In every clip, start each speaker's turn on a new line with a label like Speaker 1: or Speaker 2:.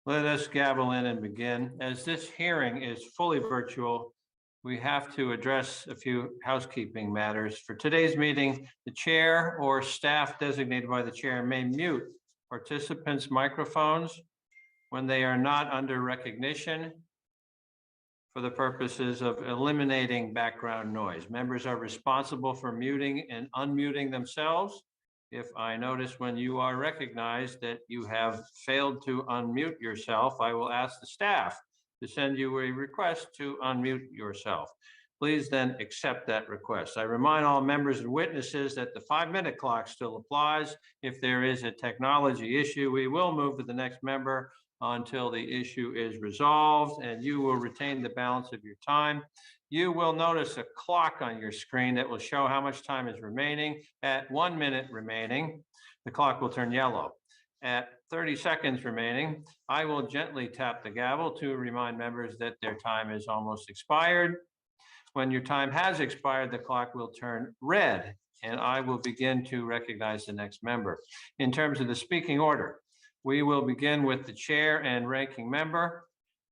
Speaker 1: Let us gavel in and begin. As this hearing is fully virtual, we have to address a few housekeeping matters. For today's meeting, the chair or staff designated by the chair may mute participants' microphones when they are not under recognition for the purposes of eliminating background noise. Members are responsible for muting and unmuting themselves. If I notice when you are recognized that you have failed to unmute yourself, I will ask the staff to send you a request to unmute yourself. Please then accept that request. I remind all members and witnesses that the 5-minute clock still applies. If there is a technology issue, we will move to the next member until the issue is resolved, and you will retain the balance of your time. You will notice a clock on your screen that will show how much time is remaining. At 1 minute remaining, the clock will turn yellow. At 30 seconds remaining, I will gently tap the gavel to remind members that their time is almost expired. When your time has expired, the clock will turn red, and I will begin to recognize the next member. In terms of the speaking order, we will begin with the chair and ranking member,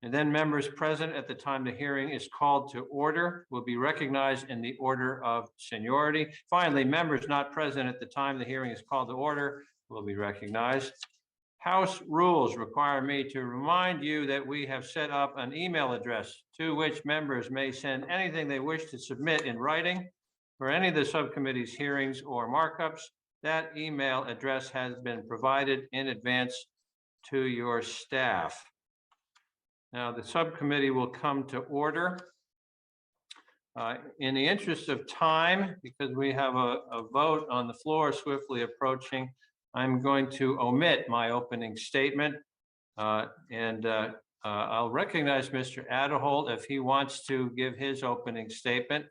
Speaker 1: and then members present at the time the hearing is called to order will be recognized in the order of seniority. Finally, members not present at the time the hearing is called to order will be recognized. House rules require me to remind you that we have set up an email address to which members may send anything they wish to submit in writing for any of the subcommittee's hearings or markups. That email address has been provided in advance to your staff. Now, the subcommittee will come to order. In the interest of time, because we have a vote on the floor swiftly approaching, I'm going to omit my opening statement. I'll recognize Mr. Aderholt if he wants to give his opening statement.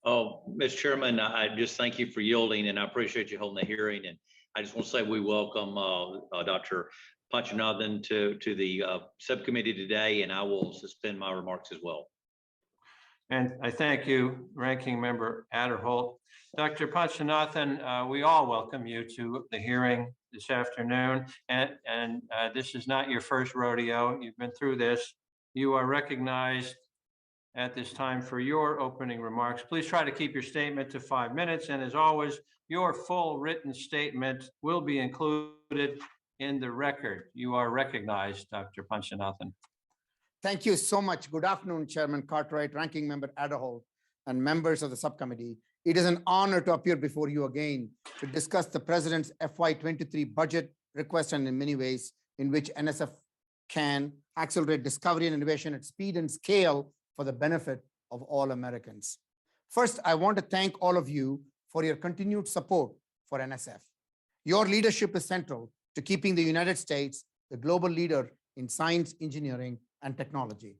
Speaker 2: Oh, Mr. Chairman, I just thank you for yielding, and I appreciate you holding the hearing. And I just want to say we welcome Dr. Panchanathan to the subcommittee today, and I will suspend my remarks as well.
Speaker 1: And I thank you, Ranking Member Aderholt. Dr. Panchanathan, we all welcome you to the hearing this afternoon. And this is not your first rodeo. You've been through this. You are recognized at this time for your opening remarks. Please try to keep your statement to 5 minutes. And as always, your full written statement will be included in the record. You are recognized, Dr. Panchanathan.
Speaker 3: Thank you so much. Good afternoon, Chairman Cartwright, Ranking Member Aderholt, and members of the subcommittee. It is an honor to appear before you again to discuss the President's FY23 budget request and in many ways in which NSF can accelerate discovery and innovation at speed and scale for the benefit of all Americans. First, I want to thank all of you for your continued support for NSF. Your leadership is central to keeping the United States the global leader in science, engineering, and technology.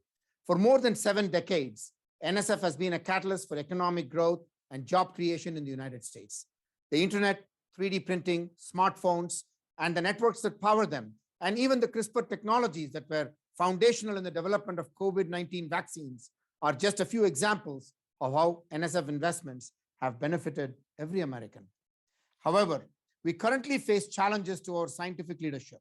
Speaker 3: For more than 7 decades, NSF has been a catalyst for economic growth and job creation in the United States. The internet, 3D printing, smartphones, and the networks that power them, and even the CRISPR technologies that were foundational in the development of COVID-19 vaccines are just a few examples of how NSF investments have benefited every American. However, we currently face challenges to our scientific leadership.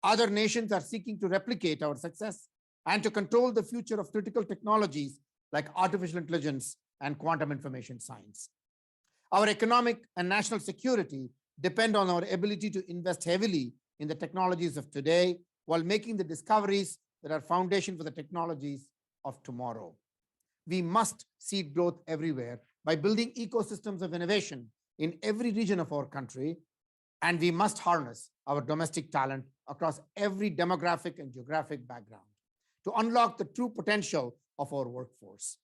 Speaker 3: Other nations are seeking to replicate our success and to control the future of critical technologies like artificial intelligence and quantum information science. Our economic and national security depend on our ability to invest heavily in the technologies of today while making the discoveries that are foundation for the technologies of tomorrow. We must seed growth everywhere by building ecosystems of innovation in every region of our country, and we must harness our domestic talent across every demographic and geographic background to unlock the true potential of our workforce.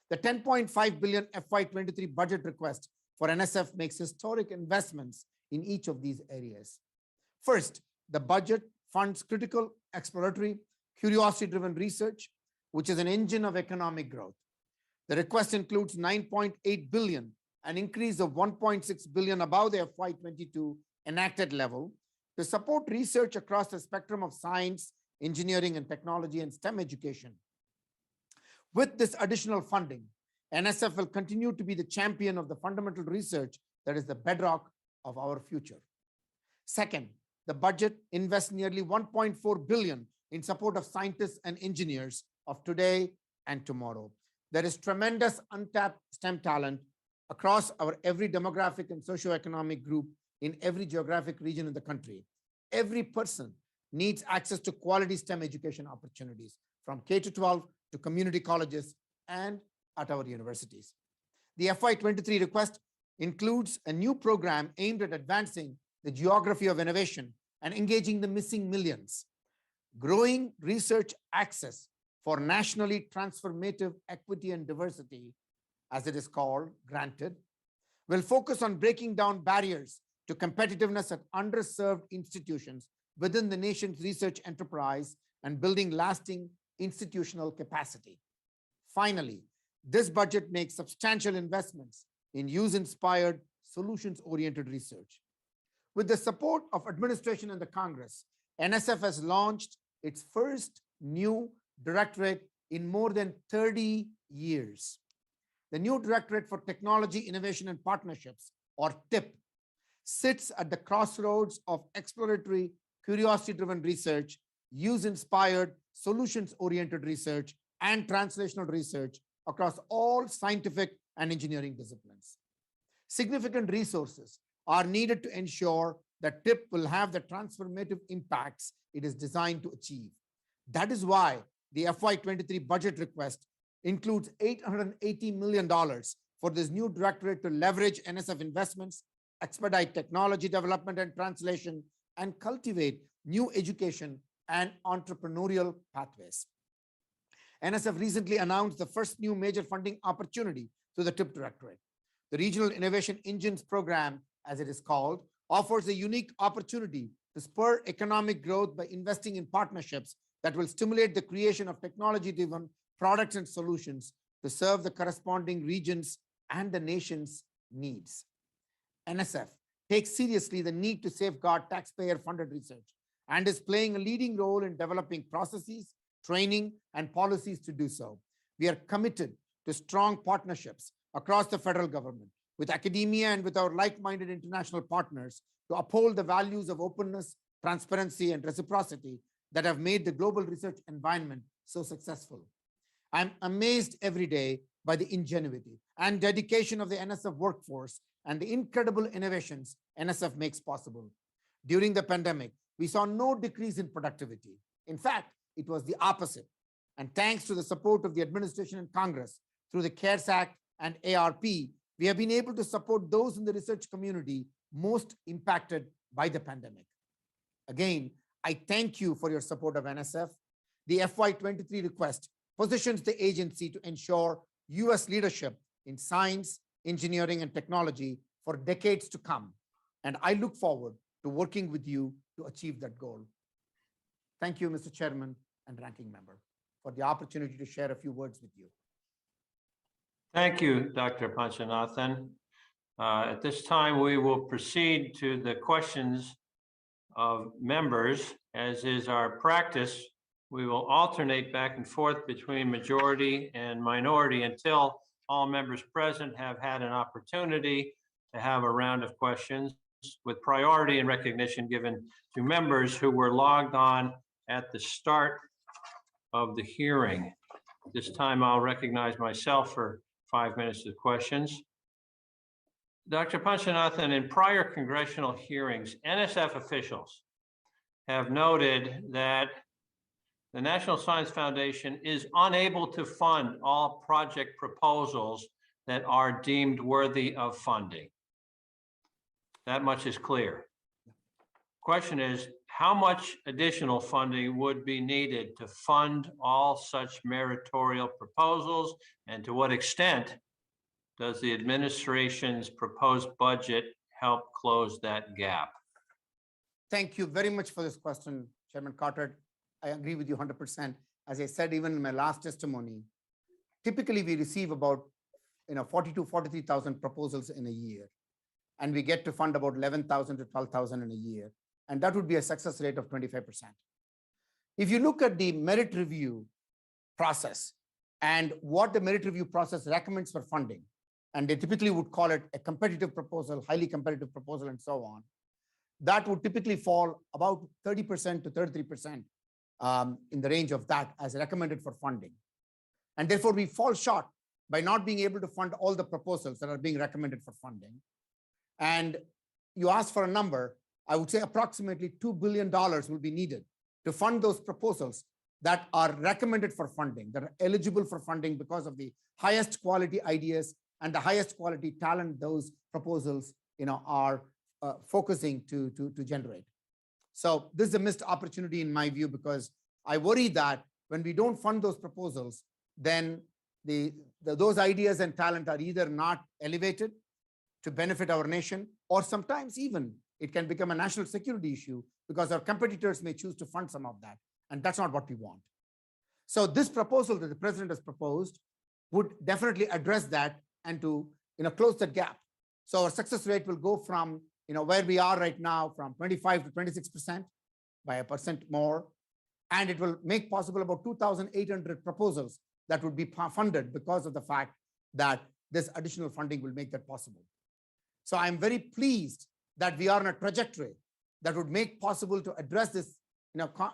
Speaker 3: The $10.5 billion FY23 budget request for NSF makes historic investments in each of these areas. First, the budget funds critical exploratory, curiosity-driven research, which is an engine of economic growth. The request includes $9.8 billion, an increase of $1.6 billion above the FY22 enacted level, to support research across the spectrum of science, engineering, and technology and STEM education. With this additional funding, NSF will continue to be the champion of the fundamental research that is the bedrock of our future. Second, the budget invests nearly 1.4 billion in support of scientists and engineers of today and tomorrow. There is tremendous untapped STEM talent across our every demographic and socioeconomic group in every geographic region in the country. Every person needs access to quality STEM education opportunities from K-12 to community colleges and at our universities. The FY23 request includes a new program aimed at advancing the geography of innovation and engaging the missing millions. Growing research access for nationally transformative equity and diversity, as it is called, granted, will focus on breaking down barriers to competitiveness at underserved institutions within the nation's research enterprise and building lasting institutional capacity. Finally, this budget makes substantial investments in use-inspired, solutions-oriented research. With the support of administration and the Congress, NSF has launched its first new directorate in more than 30 years. The new Directorate for Technology, Innovation, and Partnerships, or TIP, sits at the crossroads of exploratory, curiosity-driven research, use-inspired, solutions-oriented research, and translational research across all scientific and engineering disciplines. Significant resources are needed to ensure that TIP will have the transformative impacts it is designed to achieve. That is why the FY23 budget request includes $880 million for this new directorate to leverage NSF investments, expedite technology development and translation, and cultivate new education and entrepreneurial pathways. NSF recently announced the first new major funding opportunity to the TIP Directorate. The Regional Innovation Engines Program, as it is called, offers a unique opportunity to spur economic growth by investing in partnerships that will stimulate the creation of technology-driven products and solutions to serve the corresponding regions and the nation's needs. NSF takes seriously the need to safeguard taxpayer-funded research and is playing a leading role in developing processes, training, and policies to do so. We are committed to strong partnerships across the federal government, with academia and with our like-minded international partners to uphold the values of openness, transparency, and reciprocity that have made the global research environment so successful. I'm amazed every day by the ingenuity and dedication of the NSF workforce and the incredible innovations NSF makes possible. During the pandemic, we saw no decrease in productivity. In fact, it was the opposite. And thanks to the support of the administration and Congress through the CARES Act and ARP, we have been able to support those in the research community most impacted by the pandemic. Again, I thank you for your support of NSF. The FY23 request positions the agency to ensure US leadership in science, engineering, and technology for decades to come. And I look forward to working with you to achieve that goal. Thank you, Mr. Chairman and Ranking Member, for the opportunity to share a few words with you.
Speaker 1: Thank you, Dr. Panchanathan. At this time, we will proceed to the questions of members. As is our practice, we will alternate back and forth between majority and minority until all members present have had an opportunity to have a round of questions, with priority and recognition given to members who were logged on at the start of the hearing. This time I'll recognize myself for 5 minutes of questions. Dr. Panchanathan, in prior congressional hearings, NSF officials have noted that the National Science Foundation is unable to fund all project proposals that are deemed worthy of funding. That much is clear. Question is, how much additional funding would be needed to fund all such meritorious proposals, and to what extent does the administration's proposed budget help close that gap?
Speaker 3: Thank you very much for this question, Chairman Carter. I agree with you 100%. As I said, even in my last testimony, typically we receive about 42,000 to 43,000 proposals in a year, and we get to fund about 11,000 to 12,000 in a year, and that would be a success rate of 25%. If you look at the merit review process and what the merit review process recommends for funding, and they typically would call it a competitive proposal, highly competitive proposal, and so on, that would typically fall about 30% to 33% in the range of that as recommended for funding. And therefore, we fall short by not being able to fund all the proposals that are being recommended for funding. And you asked for a number, I would say approximately $2 billion will be needed to fund those proposals that are recommended for funding, that are eligible for funding because of the highest quality ideas and the highest quality talent those proposals are focusing to generate. So this is a missed opportunity in my view, because I worry that when we don't fund those proposals, then those ideas and talent are either not elevated to benefit our nation, or sometimes even it can become a national security issue because our competitors may choose to fund some of that. And that's not what we want. So this proposal that the president has proposed would definitely address that and to close that gap. So our success rate will go from where we are right now, from 25 to 26% by 1% more. And it will make possible about 2,800 proposals that would be funded because of the fact that this additional funding will make that possible. So I'm very pleased that we are on a trajectory that would make possible to address this,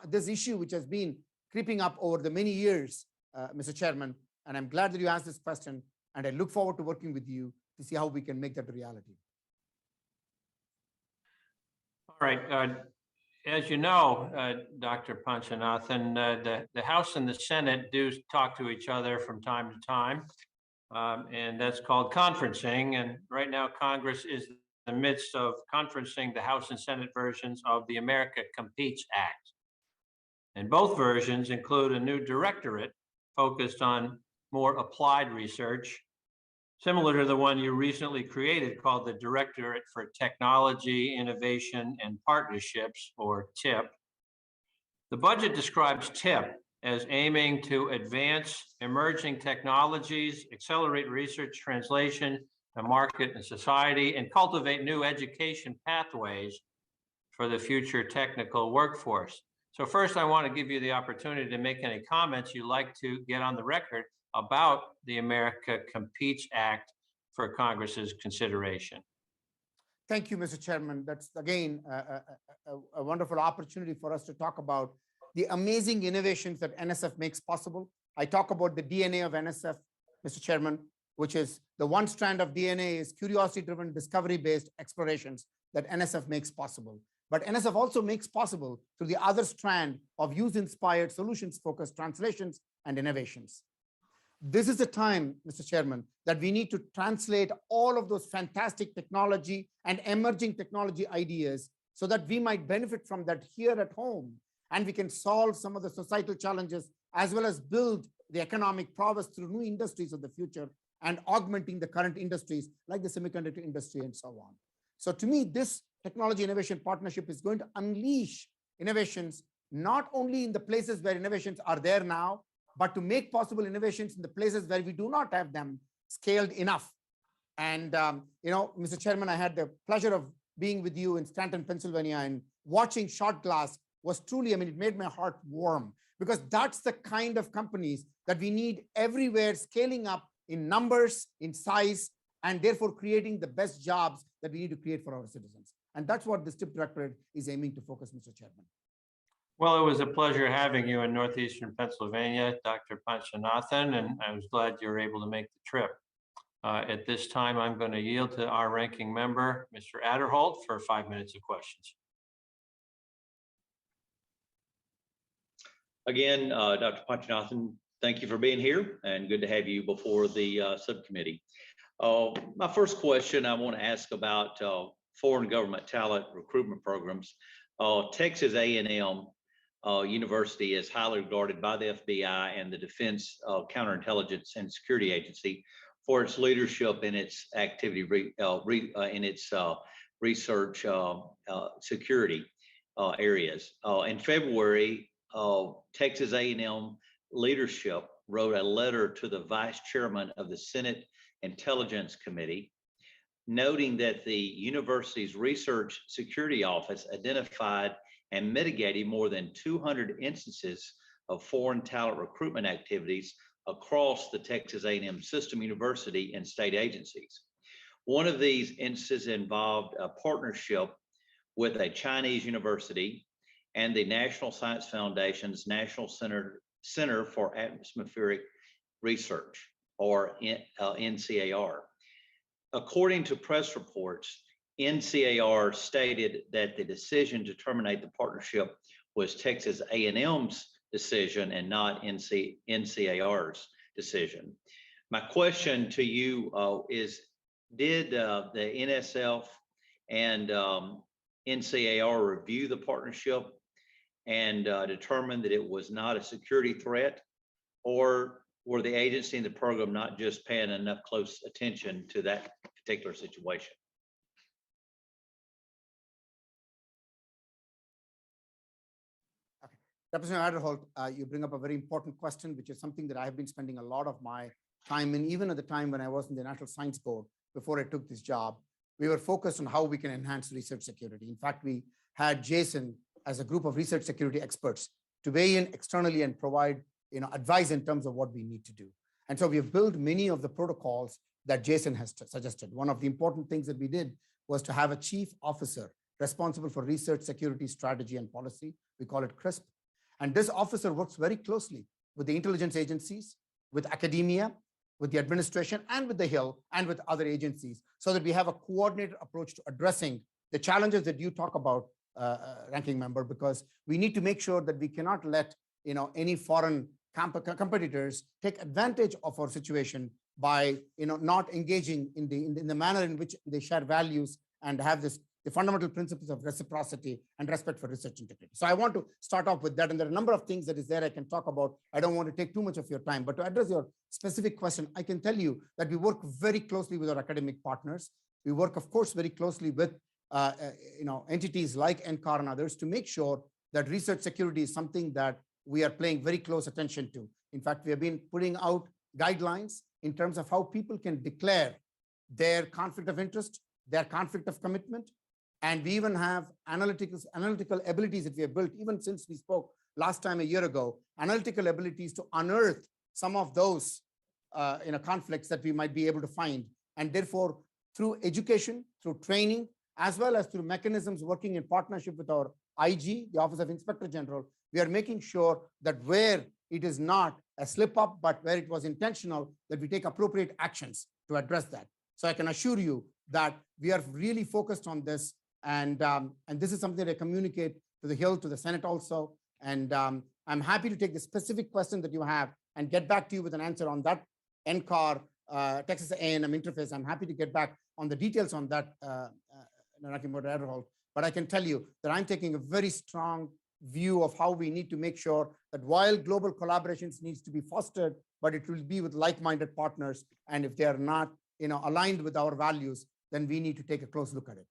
Speaker 3: this issue, which has been creeping up over the many years, Mr. Chairman. And I'm glad that you asked this question, and I look forward to working with you to see how we can make that a reality.
Speaker 1: All right. As you know, Dr. Panchanathan, the House and the Senate do talk to each other from time to time, and that's called conferencing. And right now, Congress is in the midst of conferencing the House and Senate versions of the America Competes Act. And both versions include a new directorate focused on more applied research, similar to the one you recently created called the Directorate for Technology, Innovation, and Partnerships, or TIP. The budget describes TIP as aiming to advance emerging technologies, accelerate research translation to market and society, and cultivate new education pathways for the future technical workforce. So first, I want to give you the opportunity to make any comments you'd like to get on the record about the America Competes Act for Congress's consideration.
Speaker 3: Thank you, Mr. Chairman. That's, again, a wonderful opportunity for us to talk about the amazing innovations that NSF makes possible. I talk about the DNA of NSF, Mr. Chairman, which is the one strand of DNA is curiosity-driven, discovery-based explorations that NSF makes possible. But NSF also makes possible through the other strand of use-inspired, solutions-focused translations and innovations. This is the time, Mr. Chairman, that we need to translate all of those fantastic technology and emerging technology ideas so that we might benefit from that here at home, and we can solve some of the societal challenges as well as build the economic prowess through new industries of the future and augmenting the current industries like the semiconductor industry and so on. So to me, this technology innovation partnership is going to unleash innovations, not only in the places where innovations are there now, but to make possible innovations in the places where we do not have them scaled enough. And, Mr. Chairman, I had the pleasure of being with you in Stanton, Pennsylvania, and watching Shot Glass was truly, it made my heart warm, because that's the kind of companies that we need everywhere, scaling up in numbers, in size, and therefore creating the best jobs that we need to create for our citizens. And that's what this TIP Directorate is aiming to focus, Mr. Chairman.
Speaker 1: Well, it was a pleasure having you in Northeastern Pennsylvania, Dr. Panchanathan, and I was glad you were able to make the trip. At this time, I'm going to yield to our ranking member, Mr. Adderholt, for 5 minutes of questions.
Speaker 2: Again, Dr. Panchanathan, thank you for being here, and good to have you before the subcommittee. My first question I want to ask about foreign government talent recruitment programs. Texas A&M University is highly regarded by the FBI and the Defense Counterintelligence and Security Agency for its leadership in its activity in its research security areas. In February, Texas A&M leadership wrote a letter to the Vice Chairman of the Senate Intelligence Committee, noting that the university's Research Security Office identified and mitigated more than 200 instances of foreign talent recruitment activities across the Texas A&M system, university, and state agencies. One of these instances involved a partnership with a Chinese university and the National Science Foundation's National Center for Atmospheric Research, or NCAR. According to press reports, NCAR stated that the decision to terminate the partnership was Texas A&M's decision and not NCAR's decision. My question to you is, did the NSF and NCAR review the partnership and determine that it was not a security threat, or were the agency and the program not just paying enough close attention to that particular situation?
Speaker 3: Representative Adderholt, you bring up a very important question, which is something that I've been spending a lot of my time in, even at the time when I was in the National Science Board, before I took this job. We were focused on how we can enhance research security. In fact, we had Jason as a group of research security experts to weigh in externally and provide advice in terms of what we need to do. And so we have built many of the protocols that Jason has suggested. One of the important things that we did was to have a chief officer responsible for research security strategy and policy. We call it CRISP. And this officer works very closely with the intelligence agencies, with academia, with the administration, and with the Hill, and with other agencies, so that we have a coordinated approach to addressing the challenges that you talk about, Ranking Member, because we need to make sure that we cannot let any foreign competitors take advantage of our situation by not engaging in the manner in which they share values and have the fundamental principles of reciprocity and respect for research integrity. So I want to start off with that. And there are a number of things that is there I can talk about. I don't want to take too much of your time, but to address your specific question, I can tell you that we work very closely with our academic partners. We work, of course, very closely with entities like NCAR and others to make sure that research security is something that we are paying very close attention to. In fact, we have been putting out guidelines in terms of how people can declare their conflict of interest, their conflict of commitment. And we even have analytical abilities that we have built, even since we spoke last time a year ago, analytical abilities to unearth some of those conflicts that we might be able to find. And therefore, through education, through training, as well as through mechanisms working in partnership with our IG, the Office of Inspector General, we are making sure that where it is not a slip up, but where it was intentional, that we take appropriate actions to address that. So I can assure you that we are really focused on this. And this is something that I communicate to the Hill, to the Senate also. And I'm happy to take the specific question that you have and get back to you with an answer on that NCAR, Texas A&M interface. I'm happy to get back on the details on that, but I can tell you that I'm taking a very strong view of how we need to make sure that while global collaborations needs to be fostered, but it will be with like-minded partners. And if they are not aligned with our values, then we need to take a close look at it.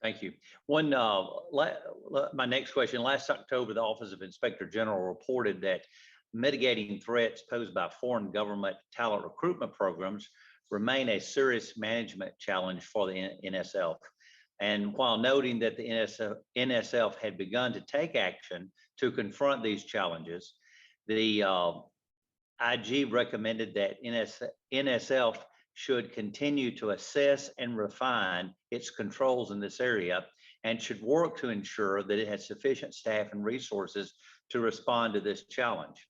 Speaker 2: Thank you. My next question, last October, the Office of Inspector General reported that mitigating threats posed by foreign government talent recruitment programs remain a serious management challenge for the NSF. And while noting that the NSF had begun to take action to confront these challenges, the IG recommended that NSF should continue to assess and refine its controls in this area and should work to ensure that it has sufficient staff and resources to respond to this challenge.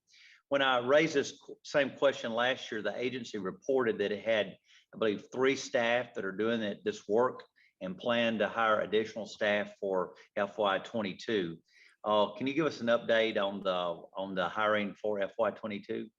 Speaker 2: When I raised this same question last year, the agency reported that it had, I believe, 3 staff that are doing this work and plan to hire additional staff for FY22. Can you give us an update on the hiring for FY22?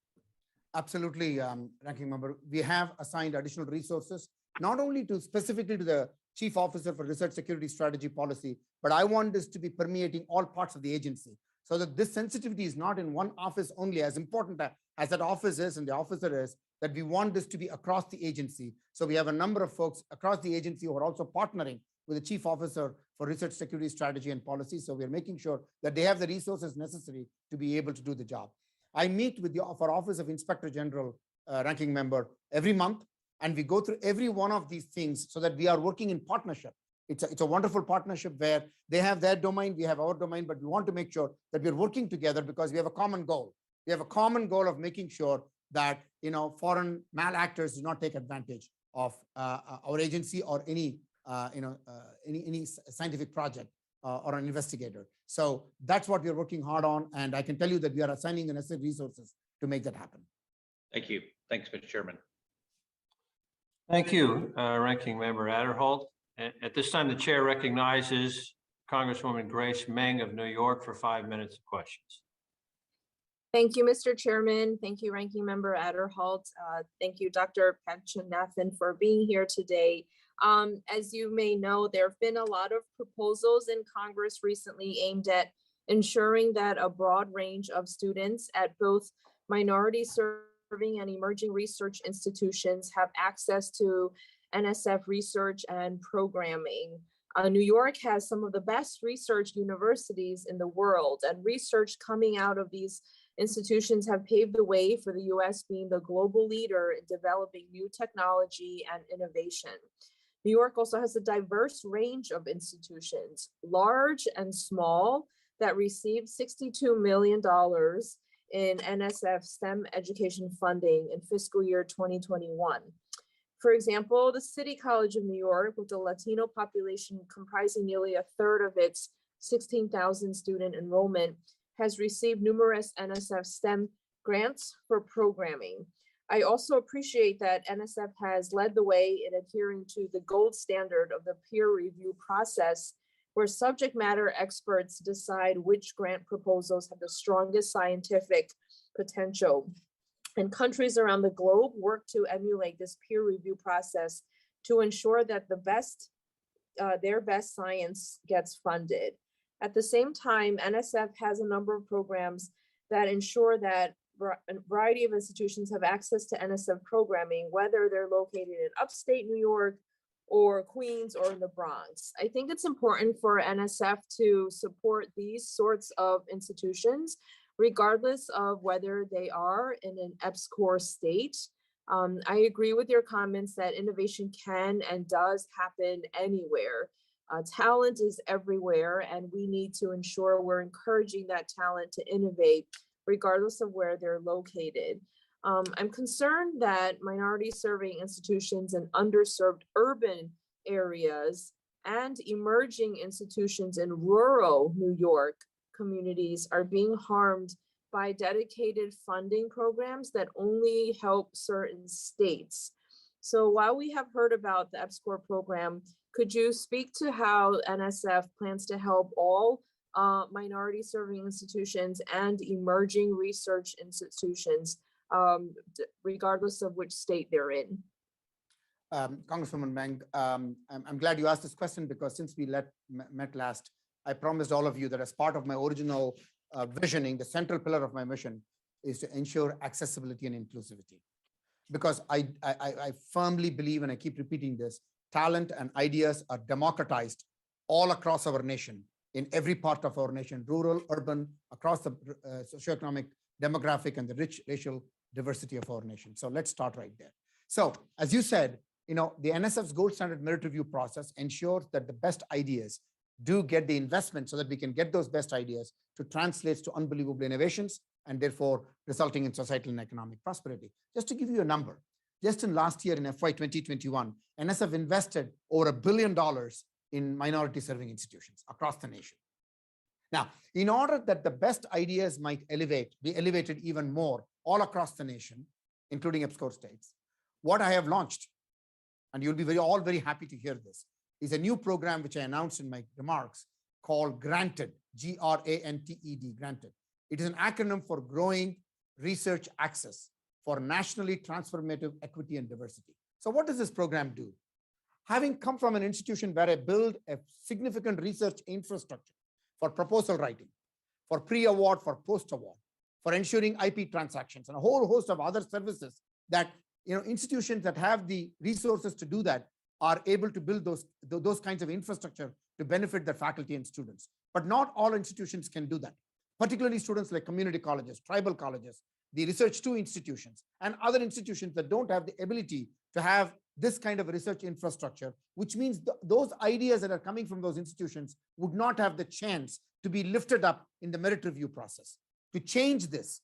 Speaker 3: Absolutely, Ranking Member. We have assigned additional resources, not only specifically to the Chief Officer for Research Security Strategy Policy, but I want this to be permeating all parts of the agency so that this sensitivity is not in one office only, as important as that office is and the officer is, that we want this to be across the agency. So we have a number of folks across the agency who are also partnering with the Chief Officer for Research Security Strategy and Policy. So we're making sure that they have the resources necessary to be able to do the job. I meet with our Office of Inspector General, Ranking Member, every month, and we go through every one of these things so that we are working in partnership. It's a wonderful partnership where they have their domain, we have our domain, but we want to make sure that we're working together because we have a common goal. We have a common goal of making sure that foreign malactors do not take advantage of our agency or any scientific project. or an investigator. So that's what we're working hard on. And I can tell you that we are assigning the necessary resources to make that happen.
Speaker 2: Thank you. Thanks, Mr. Chairman.
Speaker 1: Thank you, Ranking Member Adderholt. At this time, the chair recognizes Congresswoman Grace Meng of New York for 5 minutes of questions.
Speaker 4: Thank you, Mr. Chairman. Thank you, Ranking Member Adderholt. Thank you, Dr. Pachanathan, for being here today. As you may know, there have been a lot of proposals in Congress recently aimed at ensuring that a broad range of students at both minority serving and emerging research institutions have access to NSF research and programming. New York has some of the best research universities in the world, and research coming out of these institutions have paved the way for the US being the global leader in developing new technology and innovation. New York also has a diverse range of institutions, large and small, that received $62 million in NSF STEM education funding in fiscal year 2021. For example, the City College of New York, with a Latino population comprising nearly a third of its 16,000 student enrollment, has received numerous NSF STEM grants for programming. I also appreciate that NSF has led the way in adhering to the gold standard of the peer review process, where subject matter experts decide which grant proposals have the strongest scientific potential. And countries around the globe work to emulate this peer review process to ensure that their best science gets funded. At the same time, NSF has a number of programs that ensure that a variety of institutions have access to NSF programming, whether they're located in upstate New York or Queens or in the Bronx. I think it's important for NSF to support these sorts of institutions, regardless of whether they are in an EBSCOR state. I agree with your comments that innovation can and does happen anywhere. Talent is everywhere, and we need to ensure we're encouraging that talent to innovate, regardless of where they're located. I'm concerned that minority serving institutions in underserved urban areas and emerging institutions in rural New York communities are being harmed by dedicated funding programs that only help certain states. So while we have heard about the EBSCOR program, could you speak to how NSF plans to help all minority serving institutions and emerging research institutions, regardless of which state they're in?
Speaker 3: Congresswoman Meng, I'm glad you asked this question, because since we met last, I promised all of you that as part of my original visioning, the central pillar of my mission is to ensure accessibility and inclusivity. Because I firmly believe, and I keep repeating this, talent and ideas are democratized all across our nation, in every part of our nation, rural, urban, across the socioeconomic, demographic, and the rich racial diversity of our nation. So let's start right there. So as you said, the NSF's gold standard merit review process ensures that the best ideas do get the investment so that we can get those best ideas to translate to unbelievable innovations and therefore resulting in societal and economic prosperity. Just to give you a number, just in last year in FY 2021, NSF invested over $1 billion in minority serving institutions across the nation. Now, in order that the best ideas might be elevated even more all across the nation, including EBSCOR states, what I have launched, and you'll be all very happy to hear this, is a new program which I announced in my remarks called GRANTED, G-R-A-N-T-E-D, GRANTED. It is an acronym for Growing Research Access for Nationally Transformative Equity and Diversity. So what does this program do? Having come from an institution where I build a significant research infrastructure for proposal writing, for pre-award, for post-award, for ensuring IP transactions, and a whole host of other services that institutions that have the resources to do that are able to build those kinds of infrastructure to benefit their faculty and students. But not all institutions can do that, particularly students like community colleges, tribal colleges, the Research 2 institutions, and other institutions that don't have the ability to have this kind of research infrastructure, which means those ideas that are coming from those institutions would not have the chance to be lifted up in the merit review process. To change this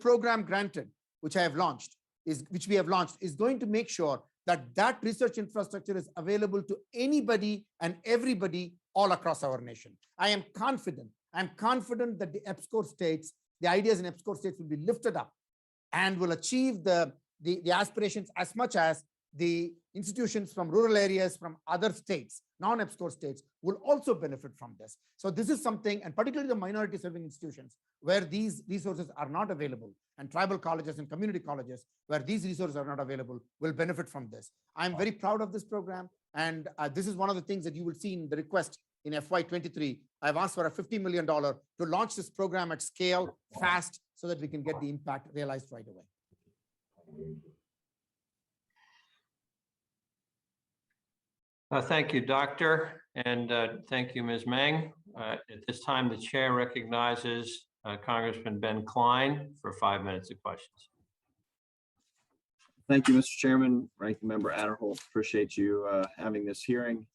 Speaker 3: program GRANTED, which we have launched, is going to make sure that research infrastructure is available to anybody and everybody all across our nation. I'm confident that the EPSCO states, the ideas in EPSCO states will be lifted up and will achieve the aspirations as much as the institutions from rural areas, from other states, non-EPSCO states, will also benefit from this. So this is something, and particularly the minority serving institutions where these resources are not available, and tribal colleges and community colleges where these resources are not available, will benefit from this. I'm very proud of this program, and this is one of the things that you will see in the request in FY23. I've asked for a $50 million to launch this program at scale fast so that we can get the impact realized right away.
Speaker 1: Thank you, Doctor, and thank you, Ms. Meng. At this time, the chair recognizes Congressman Ben Klein for 5 minutes of questions.
Speaker 5: Thank you, Mr. Chairman. Ranking Member Adderholt, appreciate you having this hearing.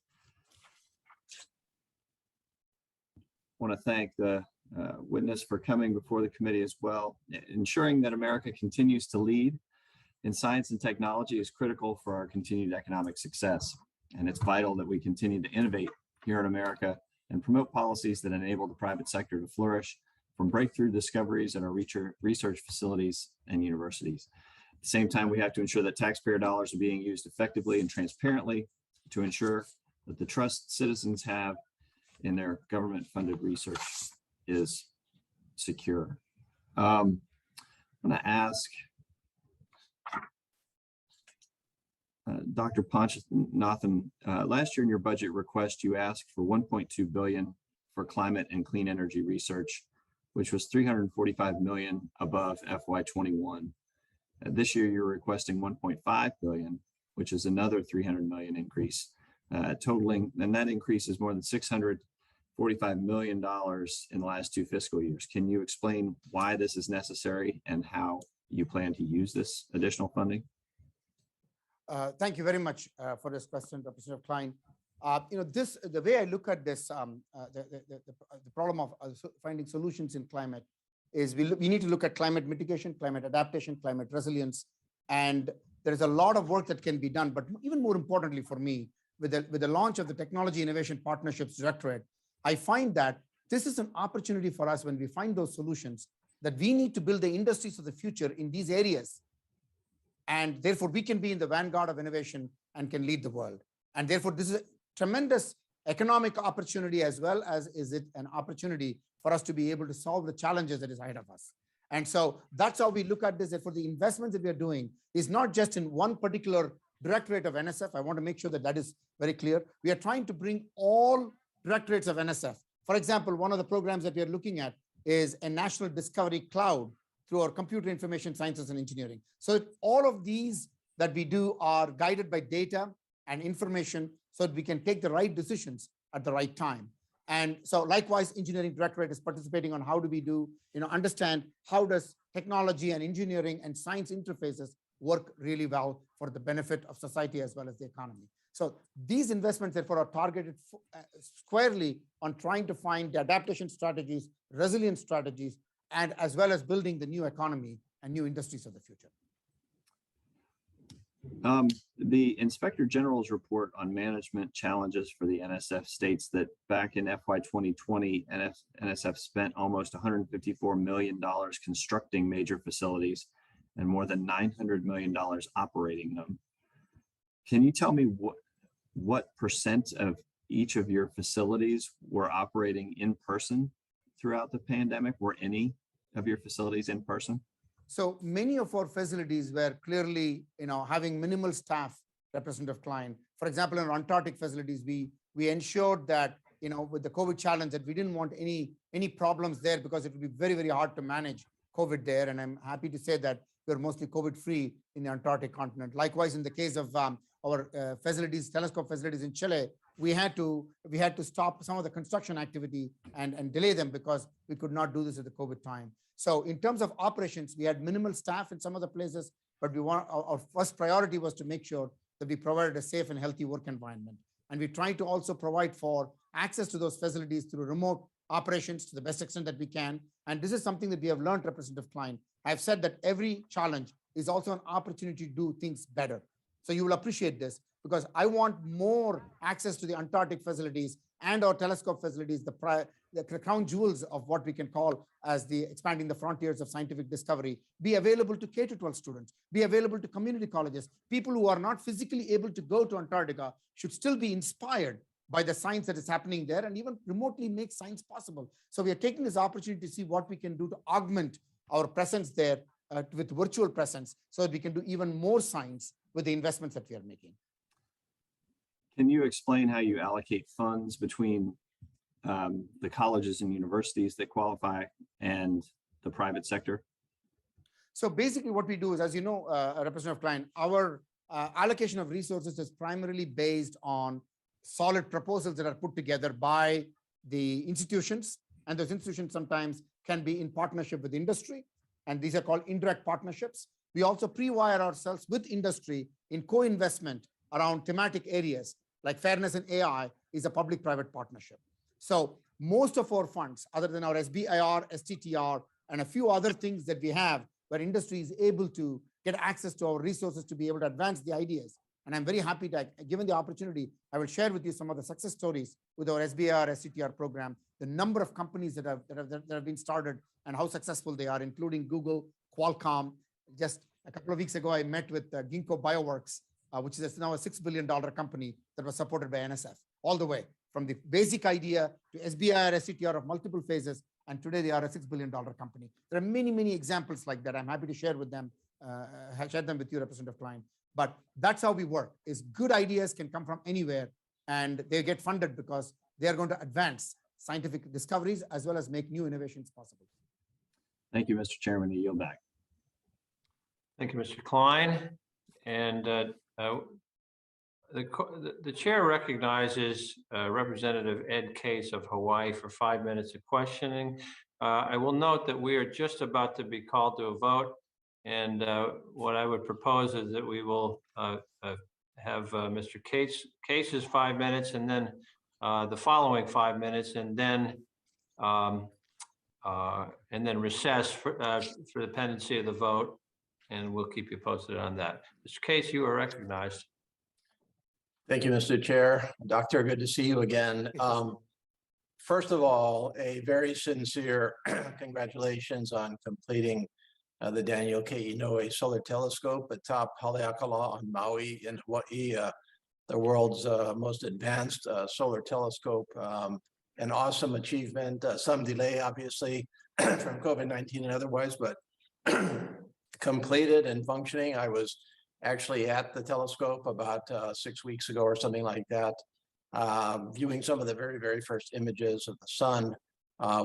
Speaker 5: I want to thank the witness for coming before the committee as well. Ensuring that America continues to lead in science and technology is critical for our continued economic success. And it's vital that we continue to innovate here in America and promote policies that enable the private sector to flourish, from breakthrough discoveries in our research facilities and universities. At the same time, we have to ensure that taxpayer dollars are being used effectively and transparently to ensure that the trust citizens have in their government-funded research is secure. I'm going to ask Dr. Panchanath, last year in your budget request, you asked for $1.2 billion for climate and clean energy research, which was $345 million above FY21. This year, you're requesting $1.5 billion, which is another $300 million increase, totaling, and that increase is more than $645 million in the last 2 fiscal years. Can you explain why this is necessary and how you plan to use this additional funding?
Speaker 3: Thank you very much for this question, Representative Klein. The way I look at this, the problem of finding solutions in climate is we need to look at climate mitigation, climate adaptation, climate resilience, and there is a lot of work that can be done. But even more importantly for me, with the launch of the Technology Innovation Partnerships Directorate, I find that this is an opportunity for us when we find those solutions that we need to build the industries of the future in these areas. And therefore, we can be in the vanguard of innovation and can lead the world. And therefore, this is a tremendous economic opportunity, as well as is it an opportunity for us to be able to solve the challenges that is ahead of us. And so that's how we look at this. That for the investments that we are doing is not just in one particular directorate of NSF. I want to make sure that that is very clear. We are trying to bring all directorates of NSF. For example, one of the programs that we are looking at is a national discovery cloud through our computer information sciences and engineering. So all of these that we do are guided by data and information so that we can take the right decisions at the right time. And so likewise, engineering directorate is participating on how do we do, understand how does technology and engineering and science interfaces work really well for the benefit of society as well as the economy. So these investments therefore are targeted squarely on trying to find the adaptation strategies, resilience strategies, and as well as building the new economy and new industries of the future.
Speaker 5: The Inspector General's report on management challenges for the NSF states that back in FY 2020, NSF spent almost $154 million constructing major facilities and more than $900 million operating them. Can you tell me what % of each of your facilities were operating in person throughout the pandemic? Were any of your facilities in person?
Speaker 3: So many of our facilities were clearly, having minimal staff, Representative Klein. For example, in our Antarctic facilities, we ensured that, with the COVID challenge, that we didn't want any problems there because it would be very, very hard to manage COVID there. And I'm happy to say that we're mostly COVID-free in the Antarctic continent. Likewise, in the case of our facilities, telescope facilities in Chile, we had to stop some of the construction activity and delay them because we could not do this at the COVID time. So in terms of operations, we had minimal staff in some of the places, but our first priority was to make sure that we provided a safe and healthy work environment. And we tried to also provide for access to those facilities through remote operations to the best extent that we can. And this is something that we have learned, Representative Klein. I've said that every challenge is also an opportunity to do things better. So you will appreciate this because I want more access to the Antarctic facilities and our telescope facilities, the crown jewels of what we can call as the expanding the frontiers of scientific discovery, be available to K-12 students, be available to community colleges. People who are not physically able to go to Antarctica should still be inspired by the science that is happening there and even remotely make science possible. So we are taking this opportunity to see what we can do to augment our presence there with virtual presence so that we can do even more science with the investments that we are making.
Speaker 5: Can you explain how you allocate funds between the colleges and universities that qualify and the private sector?
Speaker 3: So basically what we do is, as you know, Representative Klein, our allocation of resources is primarily based on solid proposals that are put together by the institutions. And those institutions sometimes can be in partnership with industry. And these are called indirect partnerships. We also pre-wire ourselves with industry in co-investment around thematic areas like fairness and AI is a public-private partnership. So most of our funds, other than our SBIR, STTR, and a few other things that we have where industry is able to get access to our resources to be able to advance the ideas. And I'm very happy to, given the opportunity, I will share with you some of the success stories with our SBIR, STTR program, the number of companies that have been started and how successful they are, including Google, Qualcomm. Just a couple of weeks ago, I met with Ginkgo Bioworks, which is now a $6 billion company that was supported by NSF, all the way from the basic idea to SBIR, STTR of multiple phases. And today they are a $6 billion company. There are many, many examples like that. I'm happy to share with them, share them with you, Representative Klein. But that's how we work, is good ideas can come from anywhere and they get funded because they are going to advance scientific discoveries as well as make new innovations possible.
Speaker 5: Thank you, Mr. Chairman. I yield back.
Speaker 1: Thank you, Mr. Klein. And the chair recognizes Representative Ed Case of Hawaii for 5 minutes of questioning. I will note that we are just about to be called to a vote. And what I would propose is that we will have Mr. Case's 5 minutes and then the following 5 minutes and then recess for the pendency of the vote. And we'll keep you posted on that. Mr. Case, you are recognized.
Speaker 6: Thank you, Mr. Chair. Doctor, good to see you again. First of all, a very sincere congratulations on completing the Daniel K. Inouye Solar Telescope atop Haleakala on Maui in Hawaii, the world's most advanced solar telescope. An awesome achievement, some delay obviously from COVID-19 and otherwise, but completed and functioning. I was actually at the telescope about 6 weeks ago or something like that, viewing some of the very, very first images of the sun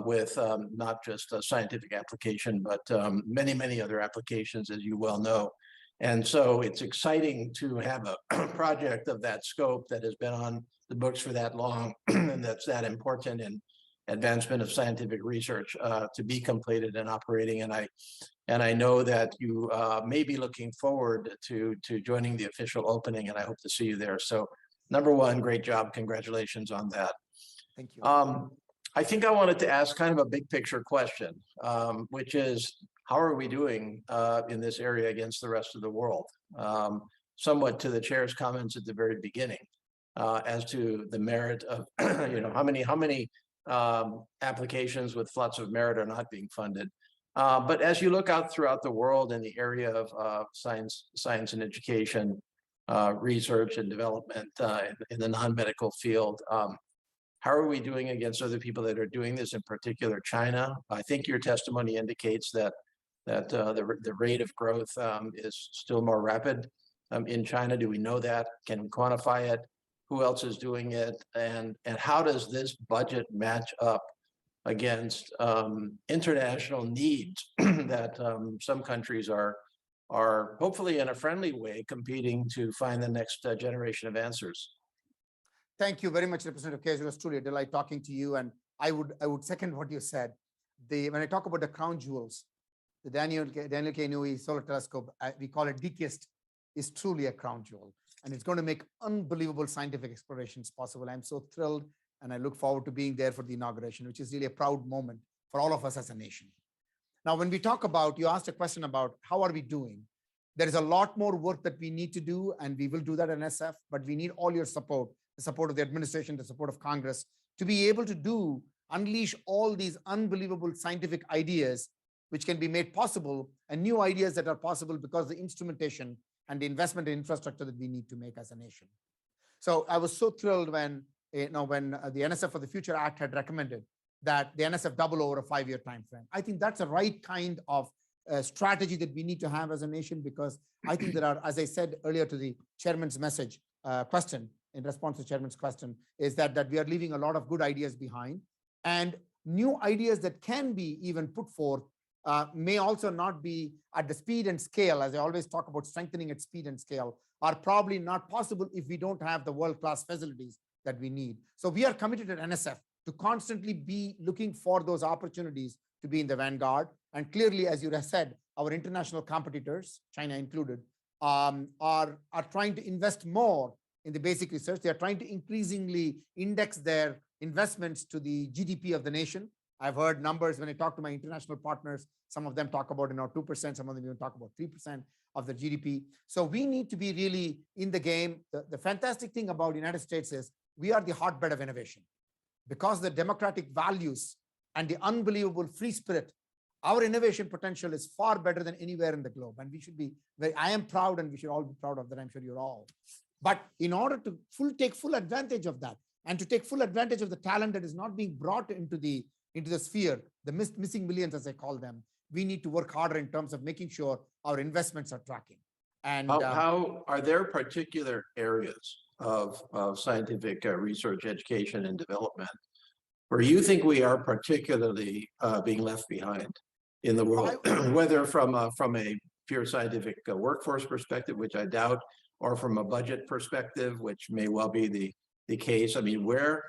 Speaker 6: with not just a scientific application, but many, many other applications, as you well know. And so it's exciting to have a project of that scope that has been on the books for that long and that's that important in advancement of scientific research to be completed and operating. And I know that you may be looking forward to joining the official opening, and I hope to see you there. So number one, great job. Congratulations on that.
Speaker 3: Thank you.
Speaker 6: I think I wanted to ask kind of a big picture question, which is, how are we doing in this area against the rest of the world? Somewhat to the chair's comments at the very beginning as to the merit of, how many applications with lots of merit are not being funded. But as you look out throughout the world in the area of science and education, research and development in the non-medical field, how are we doing against other people that are doing this, in particular China? I think your testimony indicates that the rate of growth is still more rapid in China. Do we know that? Can we quantify it? Who else is doing it? And how does this budget match up against international needs that some countries are hopefully in a friendly way competing to find the next generation of answers?
Speaker 3: Thank you very much, Representative Case. It was truly a delight talking to you. And I would second what you said. When I talk about the crown jewels, the Daniel K. Inouye Solar Telescope, we call it DKIST, is truly a crown jewel. And it's going to make unbelievable scientific explorations possible. I'm so thrilled and I look forward to being there for the inauguration, which is really a proud moment for all of us as a nation. Now, when we talk about, you asked a question about how are we doing? There is a lot more work that we need to do, and we will do that in SF, but we need all your support, the support of the administration, the support of Congress to be able to unleash all these unbelievable scientific ideas, which can be made possible, and new ideas that are possible because the instrumentation and the investment in infrastructure that we need to make as a nation. So I was so thrilled when the NSF for the Future Act had recommended that the NSF double over a 5-year time frame. I think that's the right kind of strategy that we need to have as a nation, because I think there are, as I said earlier to the chairman's message question, in response to chairman's question, is that we are leaving a lot of good ideas behind, and new ideas that can be even put forth may also not be at the speed and scale, as I always talk about strengthening at speed and scale, are probably not possible if we don't have the world-class facilities that we need. So we are committed at NSF to constantly be looking for those opportunities to be in the vanguard. And clearly, as you have said, our international competitors, China included, are trying to invest more in the basic research. They are trying to increasingly index their investments to the GDP of the nation. I've heard numbers when I talk to my international partners. Some of them talk about 2%, some of them even talk about 3% of the GDP. So we need to be really in the game. The fantastic thing about the United States is we are the hotbed of innovation. Because the democratic values and the unbelievable free spirit, our innovation potential is far better than anywhere in the globe. And we should be I am proud, and we should all be proud of that. I'm sure you're all. But in order to take full advantage of that, and to take full advantage of the talent that is not being brought into the sphere, the missing millions, as I call them, we need to work harder in terms of making sure our investments are tracking. And
Speaker 6: how are there particular areas of scientific research, education, and development where you think we are particularly being left behind in the world, whether from a pure scientific workforce perspective, which I doubt, or from a budget perspective, which may well be the case? I mean, where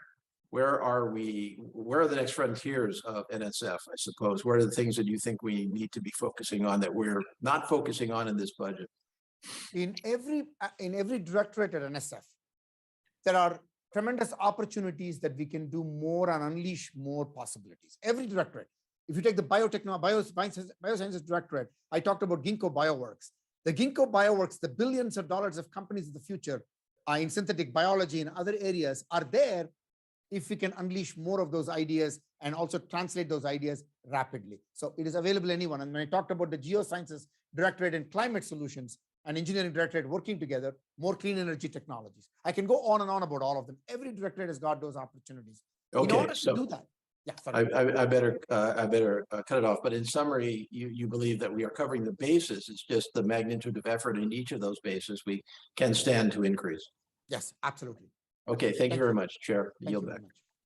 Speaker 6: are we? Where are the next frontiers of NSF, I suppose? What are the things that you think we need to be focusing on that we're not focusing on in this budget?
Speaker 3: In every directorate at NSF, there are tremendous opportunities that we can do more and unleash more possibilities. Every directorate. If you take the biosciences directorate, I talked about Ginkgo Bioworks. The Ginkgo Bioworks, the billions of dollars of companies of the future in synthetic biology and other areas are there if we can unleash more of those ideas and also translate those ideas rapidly. So it is available to anyone. And when I talked about the geosciences directorate and climate solutions and engineering directorate working together, more clean energy technologies. I can go on and on about all of them. Every directorate has got those opportunities.
Speaker 6: Okay,
Speaker 3: in order to do that, yeah, sorry.
Speaker 6: I better cut it off. But in summary, you believe that we are covering the bases. It's just the magnitude of effort in each of those bases we can stand to increase.
Speaker 3: Yes, absolutely.
Speaker 6: Okay, thank you very much, Chair. Yield back.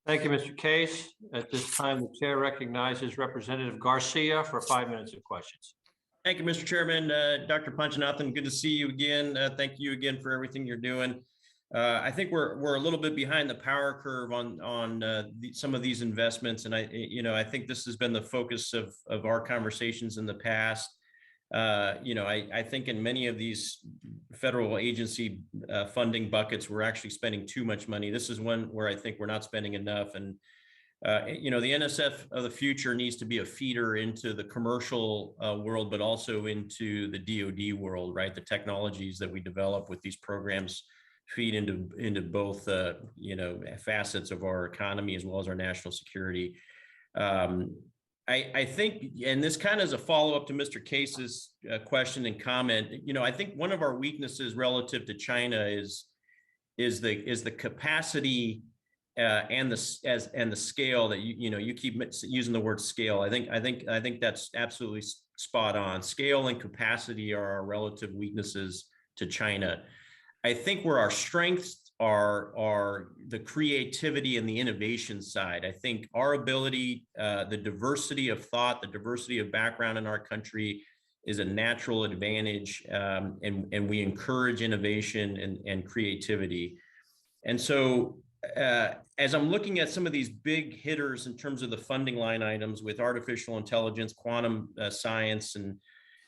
Speaker 1: Thank you, Mr. Case. At this time, the chair recognizes Representative Garcia for 5 minutes of questions.
Speaker 7: Thank you, Mr. Chairman. Dr. Panchanathan, good to see you again. Thank you again for everything you're doing. I think we're a little bit behind the power curve on some of these investments, and I think this has been the focus of our conversations in the past. I think in many of these federal agency funding buckets, we're actually spending too much money. This is one where I think we're not spending enough, and the NSF of the future needs to be a feeder into the commercial world, but also into the DoD world, right? The technologies that we develop with these programs feed into both, facets of our economy as well as our national security. I think, and this kind of is a follow-up to Mr. Case's question and comment. I think one of our weaknesses relative to China is the capacity and the scale that you keep using the word scale. I think that's absolutely spot on. Scale and capacity are our relative weaknesses to China. I think where our strengths are the creativity and the innovation side. I think our ability, the diversity of thought, the diversity of background in our country is a natural advantage, and we encourage innovation and creativity. And so as I'm looking at some of these big hitters in terms of the funding line items with artificial intelligence, quantum science, and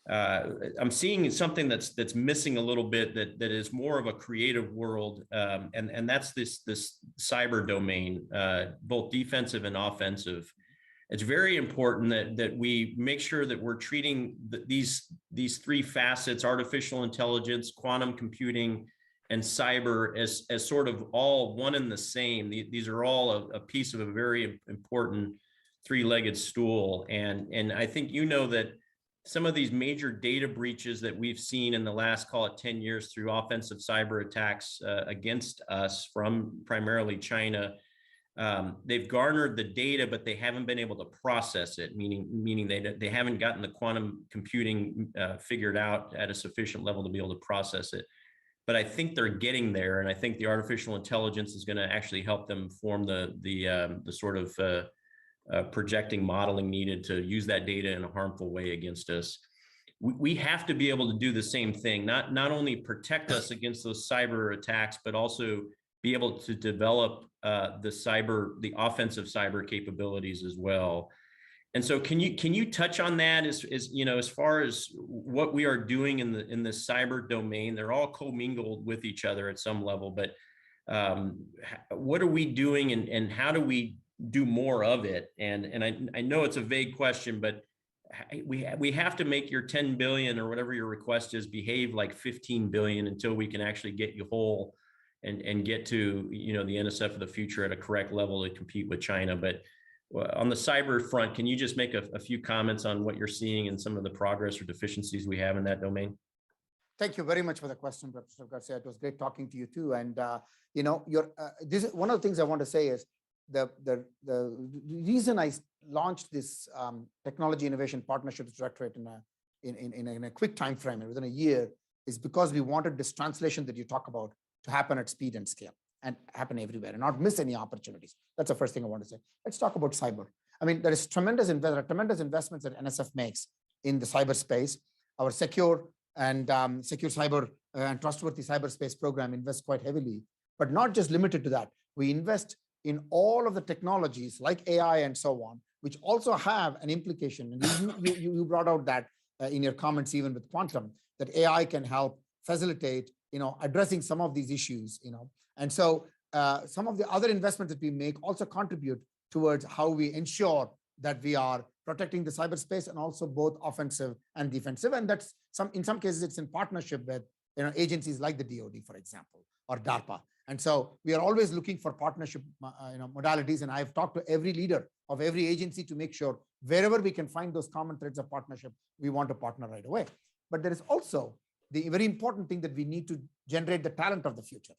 Speaker 7: I'm seeing something that's missing a little bit that is more of a creative world, and that's this cyber domain, both defensive and offensive. It's very important that we make sure that we're treating these three facets: artificial intelligence, quantum computing, and cyber as sort of all one and the same. These are all a piece of a very important three-legged stool. And I think you know that some of these major data breaches that we've seen in the last, call it 10 years through offensive cyber attacks against us from primarily China, they've garnered the data, but they haven't been able to process it, meaning they haven't gotten the quantum computing figured out at a sufficient level to be able to process it. But I think they're getting there, and I think the artificial intelligence is going to actually help them form the sort of projecting modeling needed to use that data in a harmful way against us. We have to be able to do the same thing, not only protect us against those cyber attacks, but also be able to develop the offensive cyber capabilities as well. And so can you touch on that as far as what we are doing in the cyber domain? They're all commingled with each other at some level, but what are we doing and how do we do more of it? And I know it's a vague question, but we have to make your 10 billion or whatever your request is behave like 15 billion until we can actually get you whole and get to the NSF of the future at a correct level to compete with China. But on the cyber front, can you just make a few comments on what you're seeing and some of the progress or deficiencies we have in that domain?
Speaker 3: Thank you very much for the question, Representative Garcia. It was great talking to you too. And this is one of the things I want to say is the reason I launched this Technology Innovation Partnerships Directorate in a quick time frame, within a year, is because we wanted this translation that you talk about to happen at speed and scale and happen everywhere and not miss any opportunities. That's the first thing I want to say. Let's talk about cyber. I mean, there are tremendous investments that NSF makes in the cyberspace. Our secure cyber and trustworthy cyberspace program invests quite heavily, but not just limited to that. We invest in all of the technologies like AI and so on, which also have an implication. And you brought out that in your comments, even with quantum, that AI can help facilitate, addressing some of these issues, And so some of the other investments that we make also contribute towards how we ensure that we are protecting the cyberspace and also both offensive and defensive. And that's in some cases, it's in partnership with agencies like the DoD, for example, or DARPA. And so we are always looking for partnership modalities. And I've talked to every leader of every agency to make sure wherever we can find those common threads of partnership, we want to partner right away. But there is also the very important thing that we need to generate the talent of the future.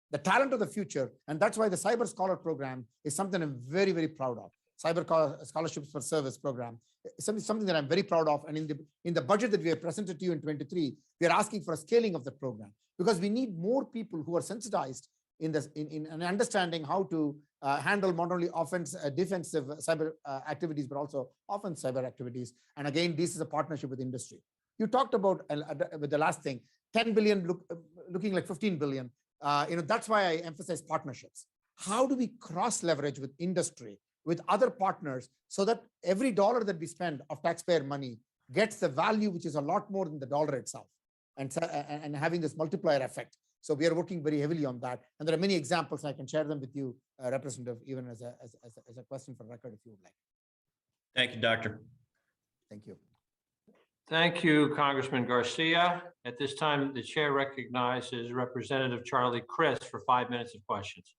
Speaker 3: The talent of the future, and that's why the Cyber Scholar program is something I'm very, very proud of. Cyber Scholarships for Service program is something that I'm very proud of. And in the budget that we have presented to you in 23, we are asking for a scaling of the program because we need more people who are sensitized in understanding how to handle not only defensive cyber activities, but also offensive cyber activities. And again, this is a partnership with industry. You talked about with the last thing, 10 billion looking like 15 billion. That's why I emphasize partnerships. How do we cross leverage with industry, with other partners, so that every dollar that we spend of taxpayer money gets the value, which is a lot more than the dollar itself, and having this multiplier effect. So we are working very heavily on that. And there are many examples, and I can share them with you, Representative, even as a question for record, if you would like.
Speaker 7: Thank you, Doctor.
Speaker 3: Thank you.
Speaker 1: Thank you, Congressman Garcia. At this time, the chair recognizes Representative Charlie Crist for 5 minutes of questions.